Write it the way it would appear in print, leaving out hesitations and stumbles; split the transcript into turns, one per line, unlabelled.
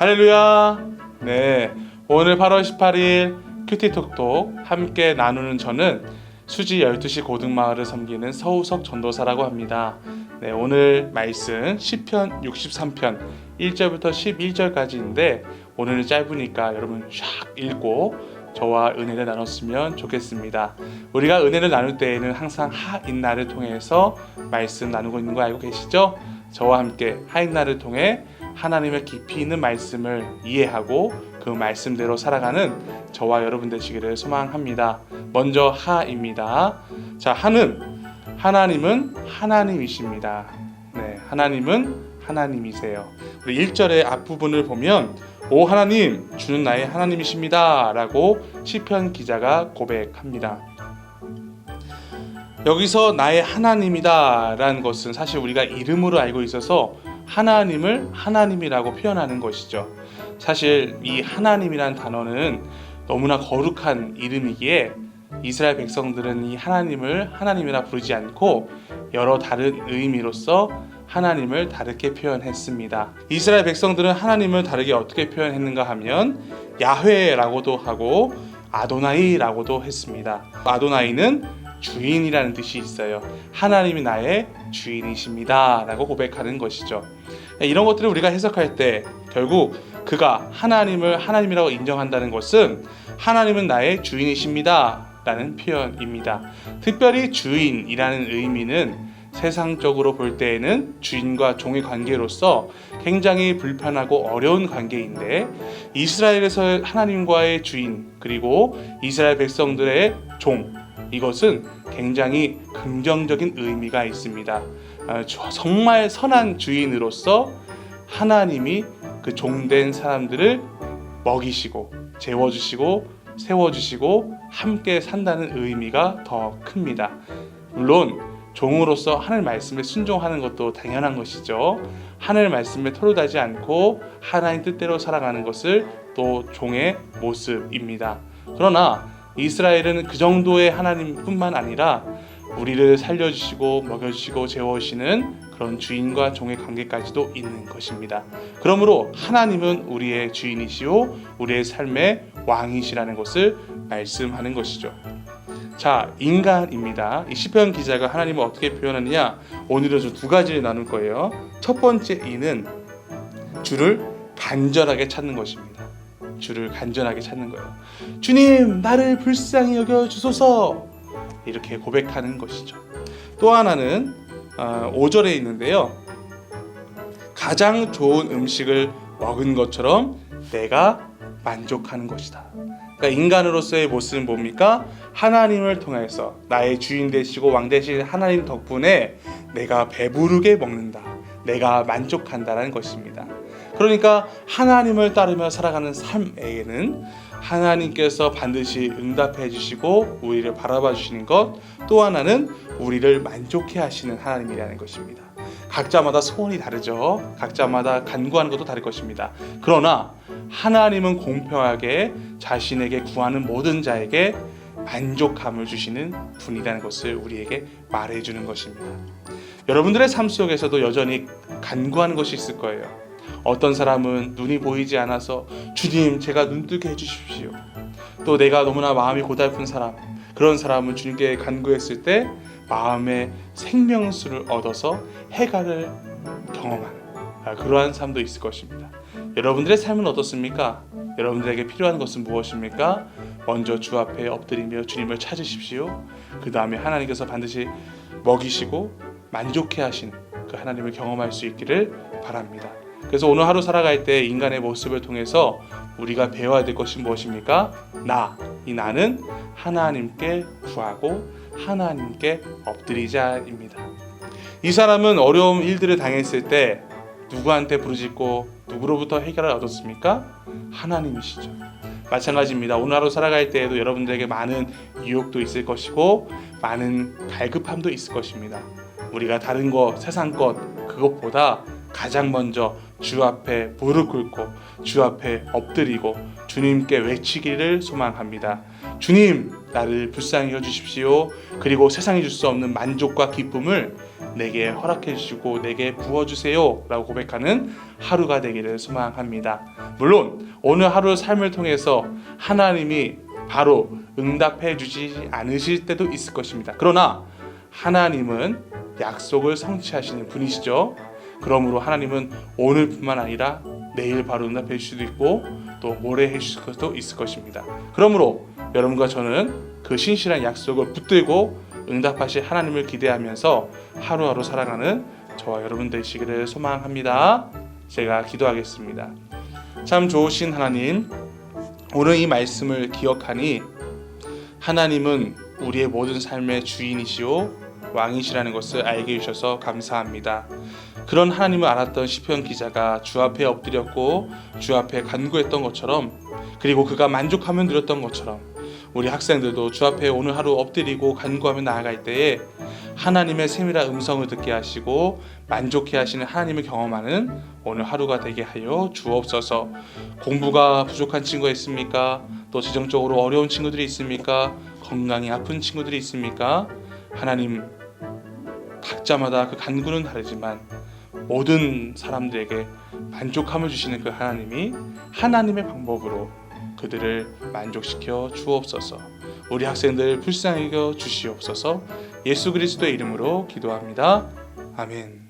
할렐루야. 네, 오늘 8월 18일 큐티톡톡 함께 나누는 저는 수지 12시 고등마을을 섬기는 서우석 전도사라고 합니다. 네, 오늘 말씀 시편 63편 1절부터 11절까지인데 오늘은 짧으니까 여러분 샥 읽고 저와 은혜를 나눴으면 좋겠습니다. 우리가 은혜를 나눌 때에는 항상 하인나를 통해서 말씀 나누고 있는 거 알고 계시죠? 저와 함께 하인나를 통해 하나님의 깊이 있는 말씀을 이해하고 그 말씀대로 살아가는 저와 여러분 되시기를 소망합니다. 먼저 하입니다. 자, 하나님은 하나님이십니다. 네, 하나님은 하나님이세요. 우리 1절의 앞부분을 보면 오 하나님, 주는 나의 하나님이십니다 라고 시편 기자가 고백합니다. 여기서 나의 하나님이다 라는 것은 사실 우리가 이름으로 알고 있어서 하나님을 하나님이라고 표현하는 것이죠. 사실 이 하나님이란 단어는 너무나 거룩한 이름이기에 이스라엘 백성들은 이 하나님을 하나님이라 부르지 않고 여러 다른 의미로서 하나님을 다르게 표현했습니다. 이스라엘 백성들은 하나님을 다르게 어떻게 표현했는가 하면 야훼라고도 하고 아도나이라고도 했습니다. 아도나이는 주인이라는 뜻이 있어요. 하나님이 나의 주인이십니다 라고 고백하는 것이죠. 이런 것들을 우리가 해석할 때 결국 그가 하나님을 하나님이라고 인정한다는 것은 하나님은 나의 주인이십니다 라는 표현입니다. 특별히 주인이라는 의미는 세상적으로 볼 때에는 주인과 종의 관계로서 굉장히 불편하고 어려운 관계인데 이스라엘에서 하나님과의 주인 그리고 이스라엘 백성들의 종 이것은 굉장히 긍정적인 의미가 있습니다. 정말 선한 주인으로서 하나님이 그 종된 사람들을 먹이시고 재워주시고 세워주시고 함께 산다는 의미가 더 큽니다. 물론 종으로서 하늘 말씀에 순종하는 것도 당연한 것이죠. 하늘 말씀에 토르다지 않고 하나님 뜻대로 살아가는 것을 또 종의 모습입니다. 그러나 이스라엘은 그 정도의 하나님뿐만 아니라 우리를 살려주시고 먹여주시고 재워주시는 그런 주인과 종의 관계까지도 있는 것입니다. 그러므로 하나님은 우리의 주인이시오 우리의 삶의 왕이시라는 것을 말씀하는 것이죠. 자, 인간입니다. 이 시편 기자가 하나님을 어떻게 표현하느냐 오늘은 좀 두 가지를 나눌 거예요. 첫 번째 이는 주를 간절하게 찾는 것입니다. 주를 간절하게 찾는 거예요. 주님, 나를 불쌍히 여겨 주소서 이렇게 고백하는 것이죠. 또 하나는 5절에 있는데요. 가장 좋은 음식을 먹은 것처럼 내가 만족하는 것이다. 그러니까 인간으로서의 모습은 뭡니까? 하나님을 통해서 나의 주인 되시고 왕 되신 하나님 덕분에 내가 배부르게 먹는다. 내가 만족한다라는 것입니다. 그러니까 하나님을 따르며 살아가는 삶에는 하나님께서 반드시 응답해 주시고 우리를 바라봐 주시는 것, 또 하나는 우리를 만족해 하시는 하나님이라는 것입니다. 각자마다 소원이 다르죠. 각자마다 간구하는 것도 다를 것입니다. 그러나 하나님은 공평하게 자신에게 구하는 모든 자에게 만족함을 주시는 분이라는 것을 우리에게 말해주는 것입니다. 여러분들의 삶 속에서도 여전히 간구하는 것이 있을 거예요. 어떤 사람은 눈이 보이지 않아서 주님 제가 눈뜨게 해주십시오. 또 내가 너무나 마음이 고달픈 사람, 그런 사람은 주님께 간구했을 때 마음의 생명수를 얻어서 해갈을 경험하는 그러한 삶도 있을 것입니다. 여러분들의 삶은 어떻습니까? 여러분들에게 필요한 것은 무엇입니까? 먼저 주 앞에 엎드리며 주님을 찾으십시오. 그 다음에 하나님께서 반드시 먹이시고 만족해 하신 그 하나님을 경험할 수 있기를 바랍니다. 그래서 오늘 하루 살아갈 때 인간의 모습을 통해서 우리가 배워야 될 것이 무엇입니까? 이 나는 하나님께 구하고 하나님께 엎드리자입니다. 이 사람은 어려운 일들을 당했을 때 누구한테 부르짖고 누구로부터 해결을 얻었습니까? 하나님이시죠. 마찬가지입니다. 오늘 하루 살아갈 때에도 여러분들에게 많은 유혹도 있을 것이고 많은 갈급함도 있을 것입니다. 우리가 다른 것, 세상 것 그것보다 가장 먼저 주 앞에 무릎 꿇고 주 앞에 엎드리고 주님께 외치기를 소망합니다. 주님, 나를 불쌍히 여주십시오. 그리고 세상이 줄 수 없는 만족과 기쁨을 내게 허락해 주시고 내게 부어주세요 라고 고백하는 하루가 되기를 소망합니다. 물론 오늘 하루 삶을 통해서 하나님이 바로 응답해 주지 않으실 때도 있을 것입니다. 그러나 하나님은 약속을 성취하시는 분이시죠. 그러므로 하나님은 오늘뿐만 아니라 내일 바로 응답해 주실 수도 있고 또 모레 해 주실 것도 있을 것입니다. 그러므로 여러분과 저는 그 신실한 약속을 붙들고 응답하실 하나님을 기대하면서 하루하루 살아가는 저와 여러분 되시기를 소망합니다. 제가 기도하겠습니다. 참 좋으신 하나님, 오늘 이 말씀을 기억하니 하나님은 우리의 모든 삶의 주인이시오 왕이시라는 것을 알게 해주셔서 감사합니다. 그런 하나님을 알았던 시편 기자가 주 앞에 엎드렸고 주 앞에 간구했던 것처럼, 그리고 그가 만족하면 드렸던 것처럼 우리 학생들도 주 앞에 오늘 하루 엎드리고 간구하며 나아갈 때에 하나님의 세밀한 음성을 듣게 하시고 만족해 하시는 하나님을 경험하는 오늘 하루가 되게 하여 주옵소서. 공부가 부족한 친구가 있습니까? 또 재정적으로 어려운 친구들이 있습니까? 건강이 아픈 친구들이 있습니까? 하나님, 각자마다 그 간구는 다르지만 모든 사람들에게 만족함을 주시는 그 하나님이 하나님의 방법으로 그들을 만족시켜 주옵소서. 우리 학생들 불쌍히 여겨 주시옵소서. 예수 그리스도의 이름으로 기도합니다. 아멘.